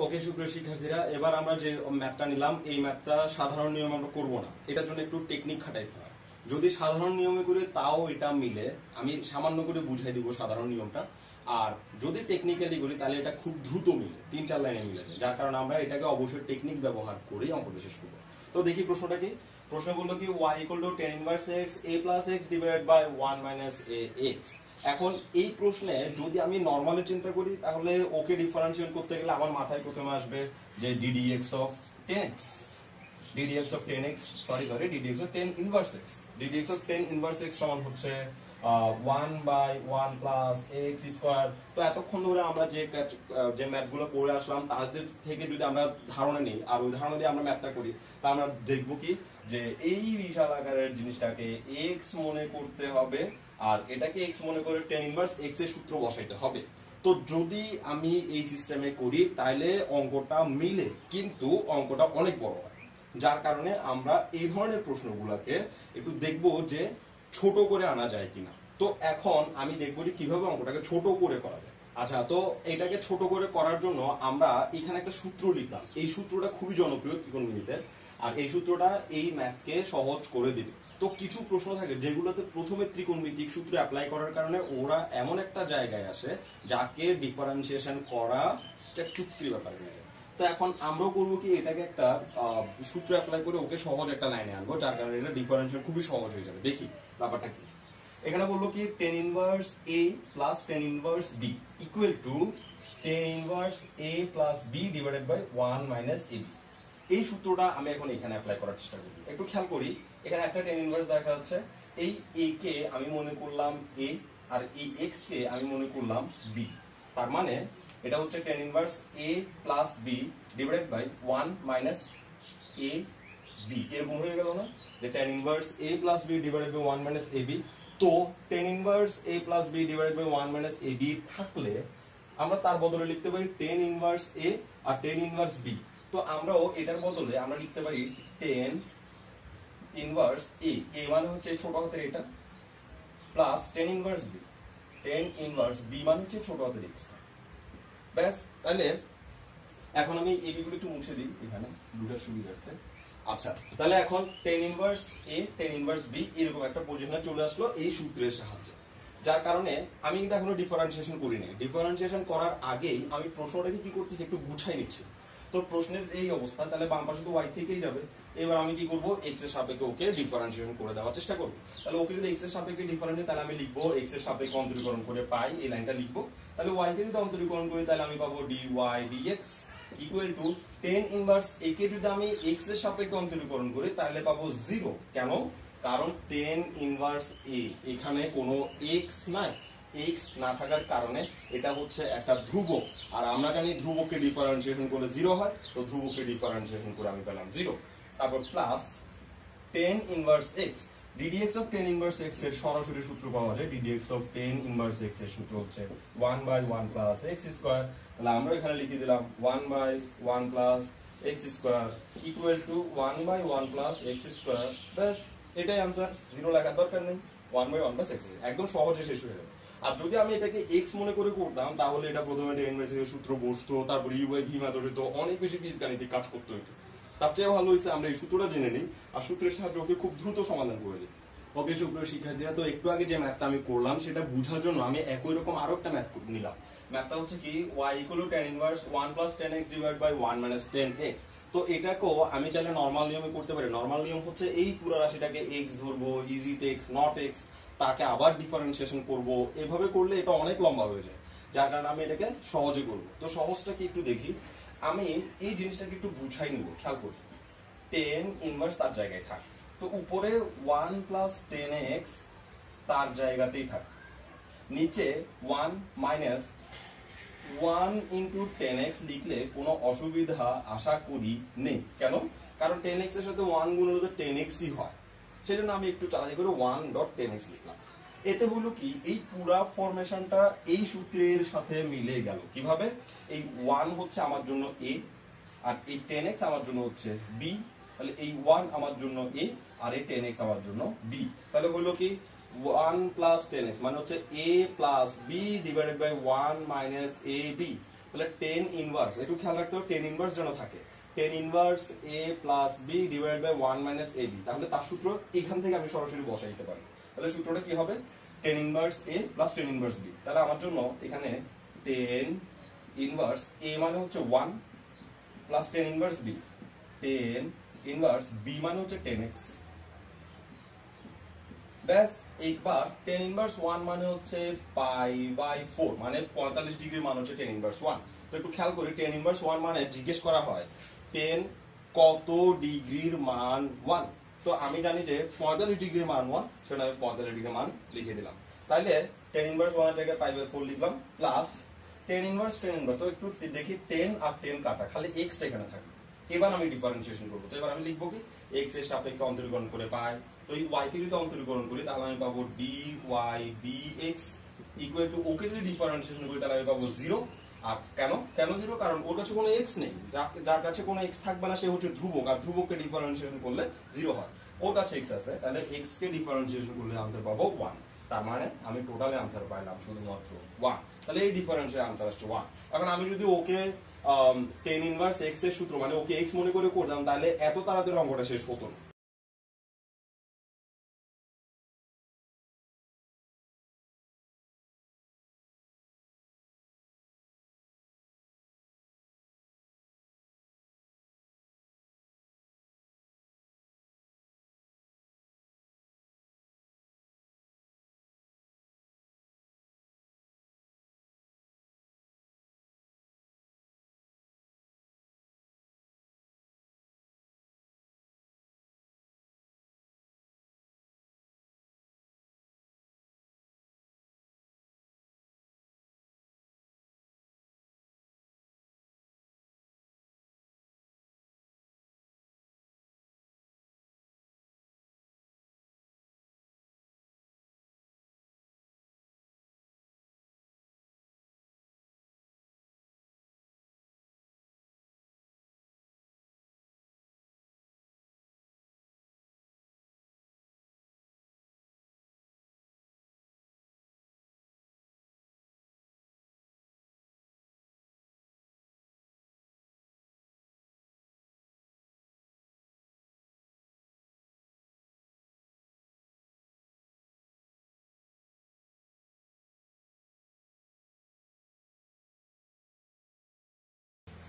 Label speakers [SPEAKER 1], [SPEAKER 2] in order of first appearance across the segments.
[SPEAKER 1] ওকে সুপ্রিয় শিক্ষার্থীরা, এবার আমরা যে ম্যাথটা নিলাম এই ম্যাথটা সাধারণ নিয়ম আমরা করব না, এটার জন্য একটু টেকনিক খাটাইতে হয়। যদি সাধারণ নিয়মে করে তাও এটা মিলে, আমি সামান্য করে বুঝাই দিব সাধারণ নিয়মটা। আর যদি টেকনিক্যালি করি তাহলে এটা খুব দ্রুত মিলে, 3-4 লাইনে মিলে যায়, যার কারণে আমরা এটাকে অবশ্যই টেকনিক ব্যবহার করেই অঙ্কটা শেষ করবো। তো দেখি প্রশ্নটা কি। প্রশ্ন বললো কি y = tan inverse x a + x divided by 1 - ax। এখন এই প্রশ্নে যদি আমি নরমালি চিন্তা করি তাহলে ওকে ডিফারেন্সিয়েট করতে গেলে আমার মাথায় প্রথমে আসবে যে ddx of 10x, ddx of 10x, ddx of tan inverse x, ddx of tan inverse x সমান হচ্ছে 1/1 plus x square। তো এতক্ষণ ধরে আমরা যে ম্যাথগুলো করে আসলাম তাদের থেকে যদি আমরা ধারণা নিই আর ওই ধারণা দিয়ে আমরা ম্যাথটা করি, তা আমরা দেখব কি যে এই বিশাল আকারের জিনিসটাকে x মনে করতে হবে আর এটাকে x মনে করে tan inverse x এর সূত্র বসাইতে হবে। তো যদি আমি এই সিস্টেমে করি তাহলে অঙ্কটা মিলে, কিন্তু অঙ্কটা অনেক বড় হয়, যার কারণে আমরা এই ধরনের প্রশ্নগুলোকে একটু দেখব যে ছোট করে আনা যায় কিনা। তো এখন আমি দেখবো যে কিভাবে অঙ্কটাকে ছোট করে করা যায়। আচ্ছা, তো এটাকে ছোট করে করার জন্য আমরা এখানে একটা সূত্র লিখলাম। এই সূত্রটা খুবই জনপ্রিয় ত্রিকোণমিতিতে, আর এই সূত্রটা এই ম্যাথকে সহজ করে দিবে। তো কিছু প্রশ্ন থাকে যেগুলোতে প্রথমে ত্রিকোণমিতিক সূত্র অ্যাপ্লাই করার কারণে ওরা এমন একটা জায়গায় আসে যাকে ডিফারেন্সিয়েশন করা চুক্তির ব্যাপার হয়ে যায়। তো এখন আমরাও করবো কি, এটাকে একটা সূত্র অ্যাপ্লাই করে ওকে সহজ একটা লাইনে আনবো, যার কারণে এটা ডিফারেন্সিয়েশন খুবই সহজ হয়ে যাবে। দেখি ব্যাপারটা কি। এখানে বললো কি tan inverse a plus tan inverse b equal to tan inverse a plus b divided by 1 minus ab। এই সূত্রটা আমি এখন এখানে অ্যাপ্লাই করার চেষ্টা করি। একটু খেয়াল করি, এখানে একটা tan inverse দেখা যাচ্ছে। এই a কে আমি মনে করলাম a আর এই x কে আমি মনে করলাম b। তার মানে এটা হচ্ছে tan inverse a plus b divided by 1 minus a b। এরকম হয়ে গেল না যে tan inverse a plus b divided by 1 minus ab। তো tan inverse a plus b divided by 1 minus ab থাকলে আমরা তার বদলে লিখতে পারি tan inverse a R tan inverse b। তো আমরাও এটার বদলে আমরা লিখতে পারি tan inverse a, a মানে হচ্ছে ছোট হাতের এটা, plus tan inverse b, tan inverse b মানে হচ্ছে ছোট হাতের x। ব্যাস, তাহলে এখন আমি এই বিগুলো একটু মুছে দিই এখানে দুটার সুবিধার্থে। আচ্ছা, তাহলে এখন tan inverse a tan inverse b এরকম একটা পজিশনে চলে আসলো এই সূত্রের সাহায্যে, যার কারণে আমি কিন্তু এখনো ডিফারেন্সিয়েশন করিনি। ডিফারেন্সিয়েশন করার আগেই আমি প্রশ্নটাকে কি করতেছি একটু গুছাই নিচ্ছি। তো প্রশ্নের এই অবস্থা, তাহলে বাম পাশে তো y থেকেই যাবে। এবার আমি কি করব, x এর সাপেক্ষে ওকে ডিফারেন্সিয়েশন করে দেওয়ার চেষ্টা করব। তাহলে ওকে যদি x এর সাপেক্ষে ডিফারেন্সিয়েট, তাহলে আমি লিখবো x এর সাপেক্ষে অন্তরীকরণ করে পাই, এই লাইনটা লিখবো। তাহলে y কে যদি অন্তরীকরণ করি তাহলে আমি পাবো dy dx equal two tan inverse a কে যদি আমি x এর সাপেক্ষে অন্তরীকরণ করি তাহলে পাবো 0। কেন? কারণ tan ইনভার্স a এখানে কোনো x নাই, x না থাকার কারণে এটা হচ্ছে একটা ধ্রুবক, আর আমরা জানি ধ্রুবককে ডিফারেন্সিয়েশন করলে 0 হয়। তো ধ্রুবককে ডিফারেন্সিয়েশন করে আমি পেলাম 0। তারপর plus tan inverse x, ddx of tan inverse x এর সরাসরি সূত্র পাওয়া যায়। ddx of tan inverse x এর সূত্র হচ্ছে 1/1 plus x square। তাহলে আমরা এখানে লিখে দিলাম 1/1 plus x square equal to 1/1 plus x square। ব্যাস, এটাই आंसर, 0 লেখার দরকার নেই, 1/1 plus x একদম সহজে শেষ হয়ে যাবে। আর যদি আমি এটাকে x মনে করে করতাম তাহলে এটা প্রথমে tan inverse এর সূত্র বসতো, তারপর u by v মেথডে তো অনেক বেশি বীজগাণিতিক কাজ করতে হতো। তার চেয়ে ভালো হয়েছে আমরা এই সূত্রটা জেনে নিই আর সূত্রের সাহায্যে ওকে খুব দ্রুত সমাধান করে দিই। ওকে সুপ্রিয় শিক্ষার্থীরা, তো একটু আগে যে ম্যাথটা আমি করলাম সেটা বোঝার জন্য আমি একই রকম আরো একটা ম্যাথ নিলাম। ম্যাথটা হচ্ছে কি y = tan inverse 1 plus tan x divided by 1 minus tan x। তো এটাকেও আমি চাইলে নরমাল নিয়মে করতে পারি। নরমাল নিয়ম হচ্ছে এই পুরো রাশিটাকে x ধরবো, is it x not x, তাকে আবার ডিফারেন্সিয়েশন করব। এভাবে করলে এটা অনেক লম্বা হয়ে যায়, যার কারণে আমি এটাকে সহজে করব। তো সহজটা কি একটু দেখি। আমি এই জিনিসটাকে একটু বুঝাই নিব, খেয়াল করি। tan ইনভার্স তার জায়গায় থাক, তো উপরে 1 plus tan x তার জায়গাতেই থাক, নিচে 1 minus 1 into tan x লিখলে কোনো অসুবিধা আশা করি নেই। কেন? কারণ tan x এর সাথে 1 গুণ হলে তো tan x ই হয়, সেজন্য আমি একটু চালাকি করে 1.tan x লিখলাম। এতে হলো কি, এই পুরা ফরমেশনটা এই সূত্রের সাথে মিলে গেল। কিভাবে? এই 1 হচ্ছে আমার জন্য a আর এই tan x আমার জন্য হচ্ছে b। তাহলে এই 1 আমার জন্য a আর এই tan x আমার জন্য b। তাহলে হলো কি 1 plus tan x মানে হচ্ছে a plus b divided by 1 minus ab। তাহলে টেন ইনভার্স, একটু খেয়াল রাখতে হবে টেন ইনভার্স যেন থাকে, tan inverse a plus b divide by 1 minus a b. তাহলে তার সূত্র এখান থেকে আমি সরাসরি বসাই দিতে পারি। তাহলে সূত্রটা কি হবে, tan inverse a plus tan inverse b. তাহলে আমার জন্য এখানে টেন ইনভার্স এ মানে হচ্ছে 1 plus tan inverse b, tan inverse b মানে হচ্ছে 10x। ব্যাস, একবার টেন ইনভার্স 1 মানে হচ্ছে পাই বাই 4, মানে 45 ডিগ্রি মান হচ্ছে টেন ইনভার্স 1। তো একটু খেয়াল করি, টেন ইনভার্স 1 মানে জিজ্ঞেস করা হয় 10 কত ডিগ্রির মান 1। তো আমি জানি যে 45 ডিগ্রির মান 1, সেটা আমি 45 ডিগ্রির মান লিখে দিলাম। তাইলে টেন ইনভার্স 1 এর জায়গায় পাই বাই 4 লিখলাম, প্লাস টেন ইনভার্স তো একটু দেখি 10 আর 10 কাটা, খালি x টা এখানে থাকবে। এবার আমি ডিফারেন্সিয়েশন করবো। তো এবার আমি লিখবো কি, x এর সাপেক্ষে অন্তরীকরণ করে পাই, তো এই y কে যদি অন্তরীকরণ করি তাহলে আমি পাবো dy dx ইকুয়াল টু, ওকে যদি ডিফারেন্সিয়েশন করি তাহলে আমি পাবো 0। আর কেন 0? কারণ ওর কাছে কোনো x নেই, যার কাছে কোনো x থাকবে না সে হচ্ছে ধ্রুবক, আর ধ্রুবককে ডিফারেন্সিয়েশন করলে 0 হয়। ওর কাছে x আছে, তাহলে x কে ডিফারেন্সিয়েশন করলে আনসার পাবো 1। তার মানে আমি টোটালি আনসার পাইলাম শুধুমাত্র 1। তাহলে এই ডিফারেন্সের আনসার আসছে 1। এখন আমি যদি ওকে টেন ইনভার্স x এর সূত্র মানে ওকে x মনে করে করতাম, তাহলে এত তাড়াতাড়ি অঙ্কটা শেষ হতো না।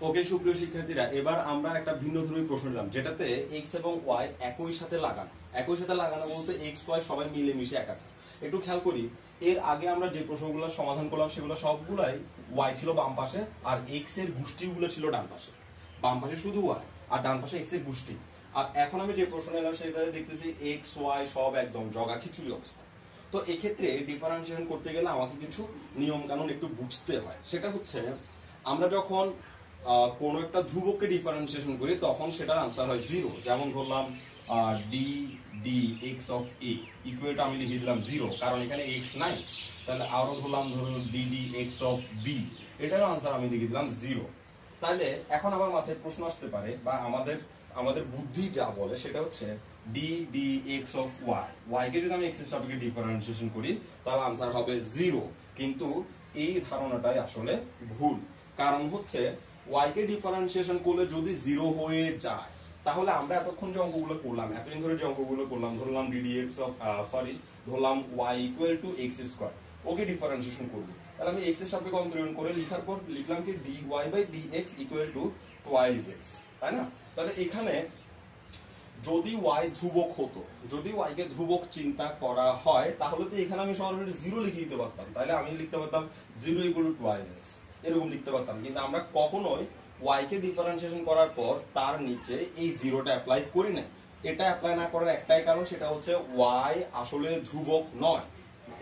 [SPEAKER 1] ওকে সুপ্রিয় শিক্ষার্থীরা, এবার আমরা একটা ভিন্নধর্মী প্রশ্ন নিলাম, যেটাতে x এবং y একই সাথে লাগানো বলতে x y সবাই মিলেমিশে একাকার। একটু খেয়াল করি, এর আগে আমরা যে প্রশ্নগুলো সমাধান করলাম সেগুলো সবগুলাই y ছিল বাম পাশে আর x এর গোষ্ঠীগুলো ছিল ডান পাশে। বাম পাশে শুধু y আর ডান পাশে x এর গোষ্ঠী। আর এখন আমি যে প্রশ্ন নিলাম সেটাতে দেখতেছি x y সব একদম জগা খিচুড়ি অবস্থা। তো এক্ষেত্রে ডিফারেন্সিয়েশন করতে গেলে আমাকে কিছু নিয়ম কানুন একটু বুঝতে হয়। সেটা হচ্ছে, আমরা যখন কোনো একটা ধ্রুবককে ডিফারেন্সিয়েশন করি তখন সেটার আনসার হয় 0। যেমন ধরলাম D D x of A equal to আমি লিখে দিলাম 0, কারণ এখানে এক্স নাই। তাহলে আরো ধরলাম, ধরুন d D x of b, এটারও আনসার আমি লিখে দিলাম 0। তাহলে এখন আমার মাথায় প্রশ্ন আসতে পারে, বা আমাদের বুদ্ধি যা বলে সেটা হচ্ছে D D x of Y, Y কে যদি আমি এক্স এর সাপেক্ষে ডিফারেন্সিয়েশন করি তাহলে আনসার হবে 0। কিন্তু এই ধারণাটাই আসলে ভুল। কারণ হচ্ছে y কে ডিফারেন্সিয়েশন করলে যদি 0 হয়ে যায়, তাহলে আমরা এতক্ষণ যে অঙ্কগুলো করলাম, এতদিন ধরে যে অঙ্কগুলো করলাম, ধরলাম ddx অফ ধরলাম y equal to x square, okay differentiation করব। তাহলে আমি x এর সাপেক্ষে অন্তরীকরণ করে লিখার পর লিখলাম কি dy by dx equal to twice x, তাই না? তাহলে এখানে যদি y ধ্রুবক হতো, যদি y কে ধ্রুবক চিন্তা করা হয়, তাহলে তো এখানে আমি সরাসরি 0 লিখে দিতে পারতাম। তাহলে আমি লিখতে পারতাম 0 ইকুয়াল টু টুয়াইস x, এরকম লিখতে পারতাম। কিন্তু আমরা কখনোই y কে ডিফারেন্সিয়েশন করার পর তার নিচে এই 0টা অ্যাপ্লাই করি না। এটা অ্যাপ্লাই না করার একটাই কারণ, সেটা হচ্ছে y আসলে ধ্রুবক নয়।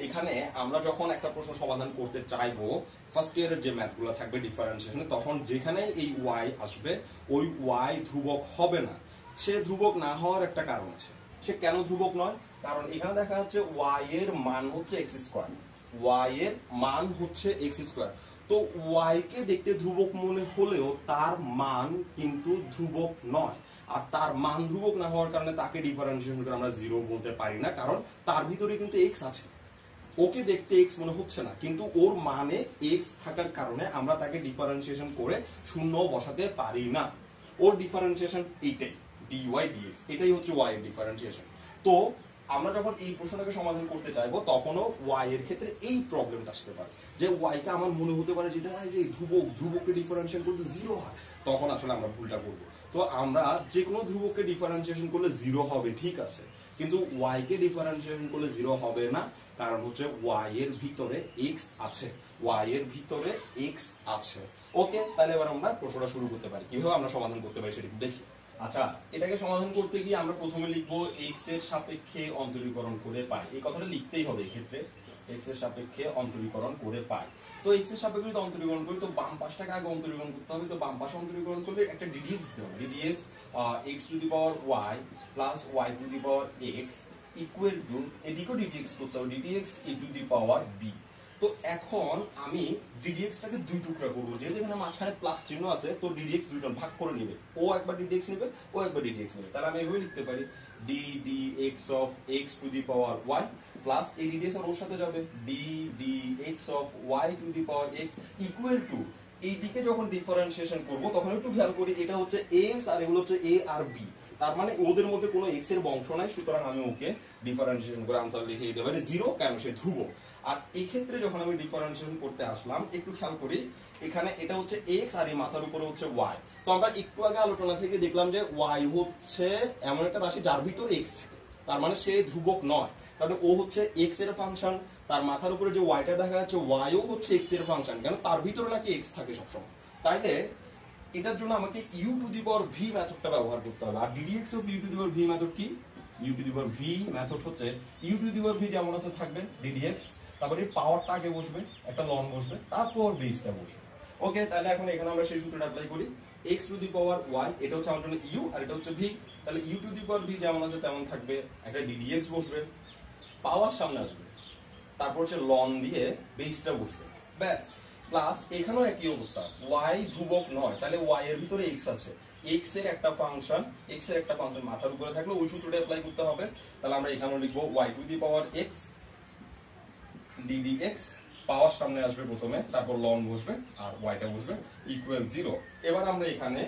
[SPEAKER 1] এখানে আমরা যখন একটা প্রশ্ন সমাধান করতে চাইবো, ফার্স্ট ইয়ারের যে ম্যাথগুলো থাকবে ডিফারেন্সিয়েশনে, তখন যেখানে এই y আসবে ওই y ধ্রুবক হবে না। সে ধ্রুবক না হওয়ার একটা কারণ আছে। সে কেন ধ্রুবক নয়? কারণ এখানে দেখা যাচ্ছে y এর মান হচ্ছে x স্কয়ার, y এর মান হচ্ছে x স্কয়ার। তো y কে দেখতে ধ্রুবক মনে হলেও তার মান কিন্তু ধ্রুবক নয়। আর তার মান ধ্রুবক না হওয়ার কারণে তাকে ডিফারেন্সিয়েশন করে আমরা 0 বলতে পারি না, কারণ তার ভিতরে কিন্তু x আছে। ওকে দেখতে এক্স মনে হচ্ছে না, কিন্তু ওর মানে এক্স থাকার কারণে আমরা তাকে ডিফারেন্সিয়েশন করে শূন্য বসাতে পারি না। ওর ডিফারেন্সিয়েশন এইটাই, ডিওয়াই ডিএক্স, এটাই হচ্ছে ওয়াই এর ডিফারেন্সিয়েশন। তো আমরা যখন এই প্রশ্নটাকে সমাধান করতে চাইবো তখনও ওয়াই এর ক্ষেত্রে এই প্রবলেমটা আসতে পারে যে ওয়াই কে আমার মনে হতে পারে যেটা যে ধ্রুবককে ডিফারেন্সিয়েট করতে জিরো হয়, তখন আসলে আমরা ভুলটা করবো। তো আমরা যে কোনো ধ্রুবককে ডিফারেন্সিয়েশন করলে জিরো হবে, ঠিক আছে, কিন্তু ওয়াই কে ডিফারেন্সিয়েশন করলে জিরো হবে না, কারণ হচ্ছে ওয়াই এর ভিতরে এক্স আছে, ওয়াই এর ভিতরে এক্স আছে। ওকে, তাহলে এবার আমরা প্রশ্নটা শুরু করতে পারি। কিভাবে আমরা সমাধান করতে পারি সেটা দেখি। আচ্ছা, এটাকে সমাধান করতে গিয়ে আমরা প্রথমে লিখবো এক্স এর সাপেক্ষে অন্তরীকরণ করে পাই। এই কথাটা লিখতেই হবে এক্ষেত্রে, এক্স এর সাপেক্ষে অন্তরীকরণ করে পাই। তো এক্স এর সাপেক্ষে যদি অন্তরীকরণ করি তো বাম পাশটাকে আগে অন্তরীকরণ করতে হবে। তো বাম পাশে অন্তরীকরণ করলে একটা ডিডিএক্স দিতে হবে। D d x x to the power y plus y to the power x equal to, এদিকেও ডিডিএক্স করতে হবে, d d x e to the power b. তো এখন আমি ডিডিএক্স টাকে দুই টুকরা করবো, যেহেতু এখানে মাঝখানে প্লাস চিহ্ন আছে, তো ডিডিএক্স দুইটা ভাগ করে নেবে, ও একবার ডিডিএক্স নেবে, ও একবার ডিডিএক্স নেবে। তাহলে আমি এভাবে লিখতে পারি d D x of x to the power y plus এই ডিডিএক্স আর ওর সাথে যাবে d D x of y to the power x equal to, এই দিকে যখন ডিফারেন্সিয়েশন করবো তখন একটু খেয়াল করি এটা হচ্ছে এক্স আর এগুলো হচ্ছে এ আর বি, তার মানে ওদের মধ্যে কোনো এক্স এর বংশ নাই, সুতরাং আমি ওকে ডিফারেন্সিয়েশন করে আনসার লিখে দিতে পারি জিরো, কেন সে ধ্রুবক। আর এই ক্ষেত্রে যখন আমি ডিফারেন্সিয়েশন করতে আসলাম একটু খেয়াল করি, এখানে এটা হচ্ছে এক্স আর এই মাথার উপরে হচ্ছে ওয়াই। তো আমরা একটু আগে আলোচনা থেকে দেখলাম যে ওয়াই হচ্ছে এমন একটা রাশি যার ভিতরে এক্স থাকে, তার মানে সে ধ্রুবক নয়, কারণ ও হচ্ছে এক্স এর ফাংশন। তার মাথার উপরে যে ওয়াইটা দেখা যাচ্ছে ওয়াইও হচ্ছে এক্স এর ফাংশন, কেন তার ভিতরে নাকি এক্স থাকে সবসময়। তাইলে এটার জন্য আমাকে U to the power V মেথডটা ব্যবহার করতে হবে। আর ddx of U to the power V method কি? U to the power V method হচ্ছে U to the power V যেমন আছে থাকবে ডিডিএক্স, তারপরে পাওয়ারটা আগে বসবে, একটা লন বসবে, তারপর বেসটা বসবে। ওকে, তাহলে এখন এখানে আমরা সেই সূত্রটা অ্যাপ্লাই করি। X to the power y, এটা হচ্ছে আমার জন্য ইউ আর এটা হচ্ছে ভি। তাহলে u to the power V যেমন আছে তেমন থাকবে, একটা ডিডিএক্স বসবে, পাওয়ার সামনে আসবে, তারপর হচ্ছে লন দিয়ে বেসটা বসবে, ব্যাস। প্লাস এখানেও একই অবস্থা, ওয়াই ধ্রুবক নয়, তাহলে ওয়াই এর ভিতরে এক্স আছে, এক্স এর একটা ফাংশন, এক্স এর একটা ফাংশন মাথার উপরে থাকলে ওই সূত্রটা অ্যাপ্লাই করতে হবে। তাহলে আমরা এখানেও লিখবো Y to the power X DDX, power সামনে আসবে প্রথমে, তারপর লন বসবে আর ওয়াইটা বসবে ইকুয়াল জিরো। এবার আমরা এখানে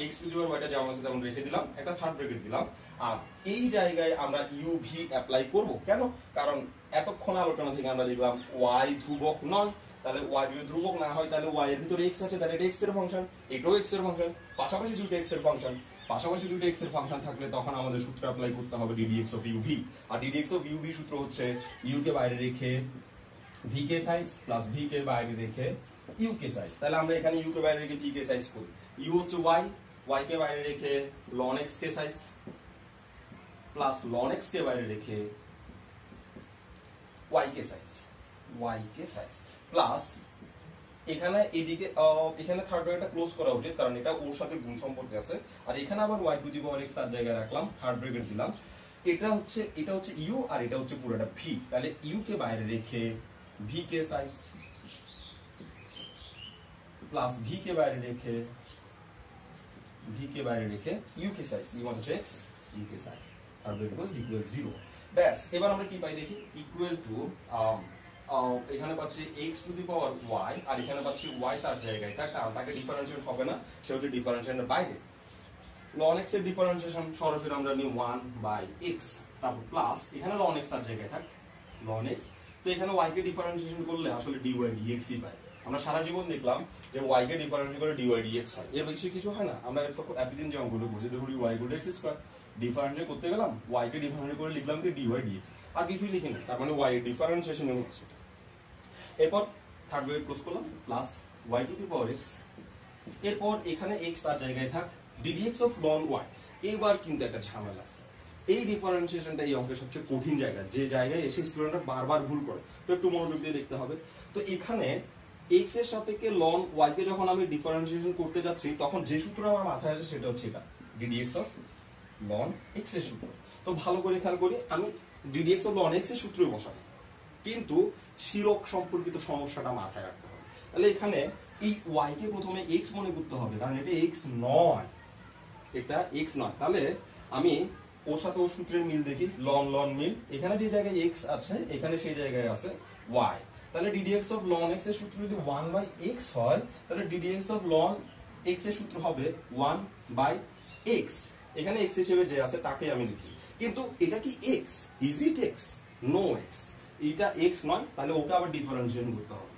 [SPEAKER 1] এক্স টু দি পাওয়ার ওয়াইটা যেমন আছে তেমন রেখে দিলাম, একটা থার্ড ব্র্যাকেট দিলাম, আর এই জায়গায় আমরা ইউ ভি অ্যাপ্লাই করব। কেন? কারণ এতক্ষণ আলোচনা থেকে আমরা দেখলাম ওয়াই ধ্রুবক নয়, তাহলে ওয়াই যদি ধ্রুবক না হয় তাহলে ওয়াই এর ভিতরে এক্স আছে, তাহলে এটা এক্স এর ফাংশন, এটাও এক্স এর ফাংশন, পাশাপাশি দুটো এক্স এর ফাংশন, পাশাপাশি দুটো এক্স এর ফাংশন থাকলে তখন আমাদের সূত্র অ্যাপ্লাই করতে হবে ডিডিএক্স অফ ইউ ভি। আর ডিডিএক্স অফ ইউ ভি সূত্র হচ্ছে ইউ কে বাইরে রেখে ভি কে সাইজ প্লাস ভি কে বাইরে রেখে ইউ কে সাইজ। তাহলে আমরা এখানে ইউ কে বাইরে রেখে ভি কে সাইজ করি, ইউ হচ্ছে ওয়াই, ওয়াই কে বাইরে রেখে লন এক্স কে সাইজ প্লাস লন এক্স কে বাইরে রেখে ওয়াই কে সাইজ, ওয়াই কে সাইজ প্লাস এখানে এদিকে এখানে থার্ড ব্র্যাকেটটা ক্লোজ করা উচিত, কারণ এটা ওর সাথে গুণ সম্পর্কে আছে। আর এখানে আবার y to the power x তার জায়গায় রাখলাম, থার্ড ব্র্যাকেট দিলাম, এটা হচ্ছে ইউ আর এটা হচ্ছে পুরোটা ভি। তাহলে ইউ কে বাইরে রেখে ভি কে সাইজ প্লাস ভি কে বাইরে রেখে ইউ কে সাইজ, ইউ হচ্ছে এক্স, ইউ কে সাইজ, আর বিকজ ইকুয়াল 0। ব্যাস, এবার আমরা কি পাই দেখি, ইকুয়াল টু এখানে পাচ্ছি X to the power Y আর এখানে পাচ্ছি ওয়াই তার জায়গায় থাক, কারণ তাকে ডিফারেন্সিয়েট হবে না, সে হচ্ছে ডিফারেন্সিয়েশনের বাইরে। লন এক্স এর ডিফারেন্সিয়েশন সরাসরি আমরা নিই 1/x, তারপর প্লাস এখানে লন এক্স তার জায়গায় থাক লন এক্স। তো এখানে ওয়াই কে ডিফারেন্সিয়েশন করলে আসলে ডিওয়াই ডিএক্স ই পাই। আমরা সারা জীবন দেখলাম যে ওয়াই কে ডিফারেন্সিয়েট করে ডিওয়াই ডিএক্স হয়, এর বেশি কিছু হয় না। আমরা এতদিন যে অঙ্কগুলো বুঝে দেখি ওয়াই গুলো এক্স স্কয়ার ডিফারেন্সিয়েট করতে গেলাম, ওয়াই কে ডিফারেন্সিয়েট করে লিখলাম কি ডিওয়াই ডিএক্স, আর কিছুই লিখি না, তার মানে ওয়াই এর ডিফারেন্সিয়েশন হচ্ছে। এরপর থার্ড ব্র্যাকেট ক্লোজ করলাম plus y to the power x, এরপর এখানে এক্স তার জায়গায় থাক ডিডিএক্স অফ লন ওয়াই। এবার কিন্তু একটা ঝামেলা আছে, এই ডিফারেন্সিয়েশনটা এই অঙ্কের সবচেয়ে কঠিন জায়গা, যে জায়গায় এসে স্টুডেন্টরা বারবার ভুল করে, তো একটু মনোযোগ দিয়ে দেখতে হবে। তো এখানে এক্স এর সাপেক্ষে লন ওয়াই কে যখন আমি ডিফারেন্সিয়েশন করতে যাচ্ছি তখন যে সূত্র আমার মাথায় আসে সেটা হচ্ছে এটা ডিডিএক্স অফ লন এক্স এর সূত্র। তো ভালো করে খেয়াল করি, আমি ডিডিএক্স অফ লন এক্স এর সূত্রই বসাবো, কিন্তু শিরক সম্পর্কিত সমস্যাটা মাথায় রাখতে হবে। তাহলে এখানে এই ওয়াই কে প্রথমে এক্স মনে করতে হবে, কারণ এটা এক্স নয়, এটা এক্স নয়। তাহলে আমি ওর সাথে ওর সূত্রের মিল দেখি, লন লন মিল, এখানে যে জায়গায় x আছে এখানে সেই জায়গায় আছে y, তাহলে ddx অফ ln x এর সূত্র যদি 1/x হয় তাহলে ddx অফ ln x এর সূত্র হবে 1/x, এখানে x হিসেবে যে আছে তাকে আমি লিখি, কিন্তু এটা কি x? Is it x? No x, এটা x নয়, তাহলে ওকে আবার ডিফারেন্সিয়েশন করতে হবে,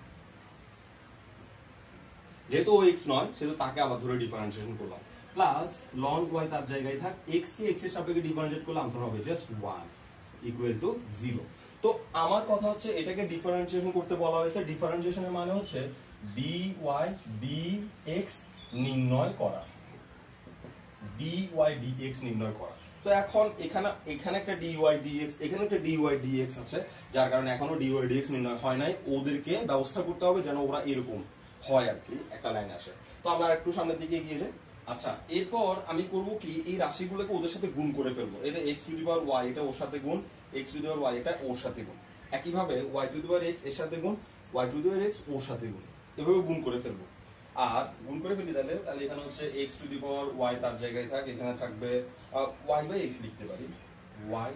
[SPEAKER 1] যেহেতু ও x নয় সেহেতু তাকে আবার ধরে ডিফারেন্সিয়েশন করলাম, প্লাস ln y তার জায়গায় থাক, x কে x এর সাপেক্ষে ডিফারেন্সিয়েট করলে আনসার হবে জাস্ট 1 ইকুয়াল টু 0। তো আমার কথা হচ্ছে এটাকে ডিফারেন্সিয়েশন করতে বলা হয়েছে, ডিফারেন্সিয়েশনের মানে হচ্ছে dy dx নির্ণয় করা, dy dx নির্ণয় করা। তো এখন এখানে একটা dy dx, এখানে একটা dy dx আছে, যার কারণে এখনো dy dx নির্ণয় হয় নাই, ওদেরকে ব্যবস্থা করতে হবে যেন ওরা এরকম হয় আর কি, একটা লাইন আসে। তো আমরা একটু সামনের দিকে এগিয়ে যাই। আচ্ছা, এরপর আমি করব কি, এই রাশিগুলোকে ওদের সাথে গুণ করে ফেলবো, এই যে x to the power y এটা ওর সাথে গুণ, x to the power y এটা ওর সাথে গুণ, একইভাবে y to the power x এর সাথে গুণ, y to the power x ওর সাথে গুণ, এভাবে গুণ করে ফেলবো। আর গুণ করে ফেলি তাহলে এখানে হচ্ছে x to the power y তার জায়গায় থাক, এখানে থাকবে y বাই x লিখতে পারি, y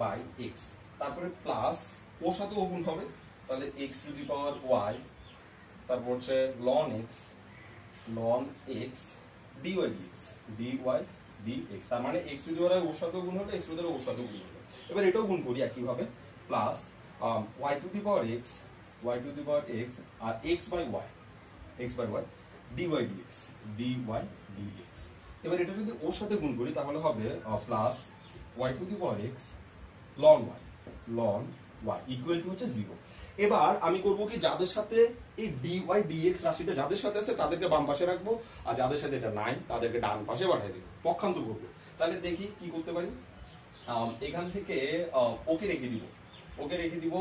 [SPEAKER 1] বাই x, তারপরে প্লাস ওর সাথে ও গুণ হবে, তাহলে x to the power y, তারপর হচ্ছে ln x dy dx, তার মানে x টু দি পাওয়ার ওর সাথে গুণ হলো, x টু দি পাওয়ার ওর সাথে গুণ হলো। এবার এটাও গুণ করি একইভাবে, plus y to the power x আর x by y dy dx। এবার এটা যদি ওর সাথে গুণ করি তাহলে হবে plus y to the power x ln y equal to হচ্ছে 0। এবার আমি করব কি, যাদের সাথে এই dy dx রাশিটা যাদের সাথে আছে তাদেরকে বাম পাশে রাখবো, আর যাদের সাথে এটা নাই তাদেরকে ডান পাশে পাঠিয়ে দেবো, পক্ষান্তর করবো। তাহলে দেখি কি করতে পারি, এখান থেকে ওকে রেখে দিব।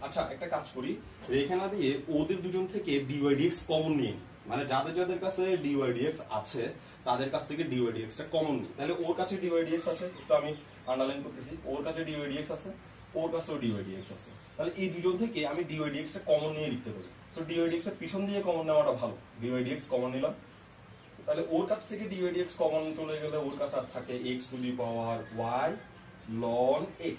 [SPEAKER 1] আচ্ছা, একটা কাজ করি, রেখে না দিয়ে ওদের দুজন থেকে dy dx কমন নিয়ে নিই, মানে যাদের কাছে dy dx আছে তাদের কাছ থেকে dy dx টা কমন নিই। তাহলে ওর কাছে dy dx আছে, একটু আমি আন্ডারলাইন করতেছি, ওর কাছে dy dx আছে, ওর কাছেও dy dx আছে, তাহলে এই দুজন থেকে আমি dy dx টা কমন নিয়ে লিখতে পারি। তো dy dx এর পিছন দিয়ে কমন নেওয়াটা ভালো, dy dx কমন নিলাম, তাহলে ওর কাছ থেকে dy dx কমন চলে গেলে ওর কাছে আর থাকে x to the power y ln x,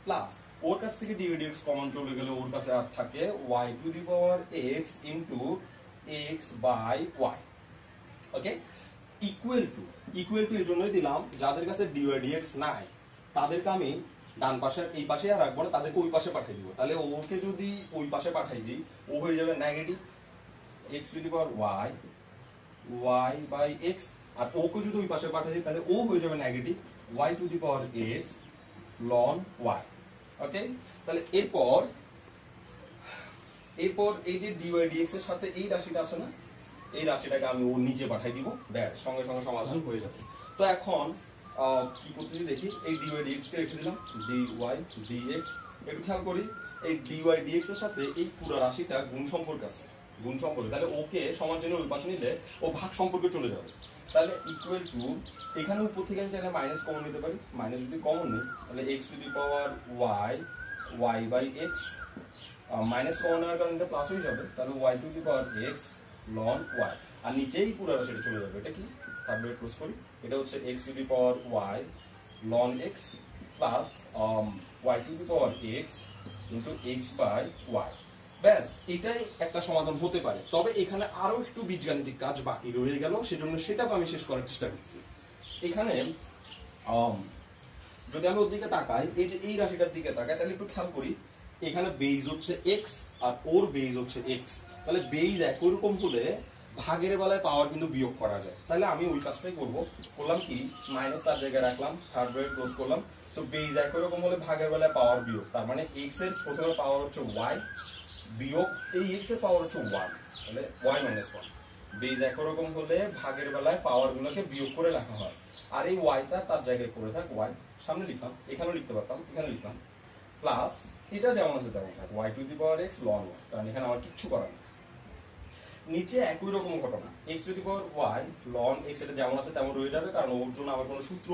[SPEAKER 1] plus ওর কাছ থেকে dy dx কমন চলে গেলে ওর কাছে আর থাকে y to the power x into x by y। Okay, equal to এর জন্যই দিলাম, যাদের কাছে dy dx নাই তাদেরকে আমি ডান পাশে এই পাশে আর রাখবো না, তাদেরকে ওই পাশে পাঠিয়ে দিব। তাহলে ওকে যদি ওই পাশে পাঠিয়ে দিই ও হয়ে যাবে negative x to the power y by x, আর ওকে যদি ওই পাশে পাঠিয়ে দিই তাহলে ও হয়ে যাবে negative y to the power x ln y। Okay, তাহলে এরপর এই যে dy dx এর সাথে এই রাশিটা আছে না, এই রাশিটাকে আমি ওর নিচে পাঠিয়ে দিব, ব্যাস সঙ্গে সঙ্গে সমাধান হয়ে যাবে। তো এখন কি করতেছি দেখি, এই dy dx কে রেখে দিলাম, dy dx, একটু খেয়াল করি এই dy dx এর সাথে এই পুরো রাশিটা গুণ সম্পর্ক আছে, তাহলে ওকে সমান চিহ্ন ওই পাশে নিলে ও ভাগ সম্পর্কে চলে যাবে। তাহলে ইকুয়াল টু, এখানে উপর থেকে আমি চাইলে মাইনাস কমন নিতে পারি, মাইনাস যদি কমন নিই তাহলে x to the power y by x, minus common নেওয়ার কারণে এটা প্লাস হয়ে যাবে, তাহলে y to the power x ln y, আর নিচেই পুরো রাশিটা চলে যাবে। এটা কি থার্ড ব্রেকেট ক্লোজ করি, এটা হচ্ছে x to the power y ln x plus y to the power x into x by y। ব্যাস, এটাই একটা সমাধান হতে পারে। তবে এখানে আরো একটু বীজগাণিতিক কাজ বাকি রয়ে গেল, সেজন্য সেটাকে আমি শেষ করার চেষ্টা করছি। এখানে যদি আমি ওর দিকে তাকাই, এই যে এই রাশিটার দিকে তাকাই, তাহলে একটু খেয়াল করি, এখানে বেজ হচ্ছে x আর ওর বেজ হচ্ছে x, তাহলে বেজ একই রকম হলে ভাগের বেলায় পাওয়ার কিন্তু বিয়োগ করা যায়। তাহলে আমি ওই কাজটাই করলাম কি, মাইনাস তার জায়গায় রাখলাম, থার্ড ব্রেকেট ক্লোজ করলাম। তো বেজ একই রকম হলে ভাগের বেলায় পাওয়ার বিয়োগ, তার মানে x এর প্রথমে পাওয়ার হচ্ছে y বিয়োগ এই x এর পাওয়ার হচ্ছে 1, তাহলে y মাইনাস 1। বেজ একই রকম হলে ভাগের বেলায় পাওয়ার গুলোকে বিয়োগ করে রাখা হয়, আর এই y টা তার জায়গায় পড়ে থাক, y সামনে লিখলাম, এখানেও লিখতে পারতাম, এখানে লিখলাম, প্লাস এটা যেমন আছে তেমন থাক y to the power x ln y, কারণ এখানে আমার কিচ্ছু করার নেই। নিচে একই রকম ঘটনা, x to the power y ln x, এটা যেমন আছে তেমন রয়ে যাবে, কারণ ওর জন্য আমার কোনো সূত্র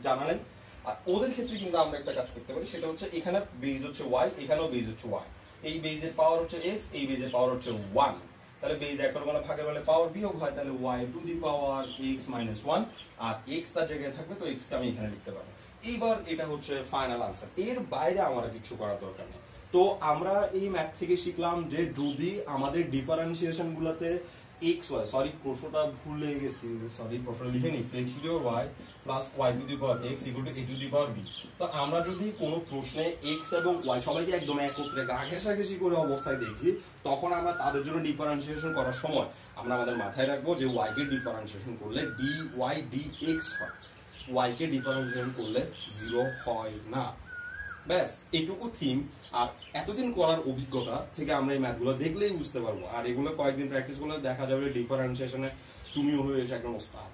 [SPEAKER 1] জানা নেই। আর ওদের ক্ষেত্রে কিন্তু আমরা একটা কাজ করতে পারি, সেটা হচ্ছে এখানে বেজ হচ্ছে y, এখানেও বেজ হচ্ছে y, এই বেজের পাওয়ার হচ্ছে x, এই বেজের পাওয়ার হচ্ছে 1, তাহলে বেজ একবার মানে ভাগের বেলায় পাওয়ার বিয়োগ হয়, তাহলে y to the power x minus 1, আর x তার জায়গায় থাকবে, তো x কে আমি এখানে লিখতে পারবো। এইবার এটা হচ্ছে ফাইনাল আনসার, এর বাইরে আমার কিছু করার দরকার নেই। তো আমরা এই ম্যাথ থেকে শিখলাম যে যদি আমাদের ডিফারেন্সিয়েশন গুলাতে এক্স ওয়াই, সরি প্রশ্নটা ভুলে গেছি, সরি প্রশ্ন লিখে নি, x to the power y plus y to the power x equal to a to the power b. তো আমরা যদি কোনো প্রশ্নে এক্স এবং ওয়াই সবাইকে একদম একত্রে গা ঘেঁষাঘেঁষি করে অবস্থায় দেখি, তখন আমরা তাদের জন্য ডিফারেন্সিয়েশন করার সময় আমরা আমাদের মাথায় রাখবো যে ওয়াই কে ডিফারেন্সিয়েশন করলে ডি ওয়াই ডি এক্স হয়, ওয়াই কে ডিফারেন্সিয়েশন করলে 0 হয় না। ব্যাস এইটুকু থিম। আর এতদিন করার অভিজ্ঞতা থেকে আমরা এই ম্যাথগুলো দেখলেই বুঝতে পারবো, আর এগুলো কয়েকদিন প্র্যাকটিস করলে দেখা যাবে ডিফারেন্সিয়েশনে তুমিও হয়ে এসে একজন ওস্তাদ।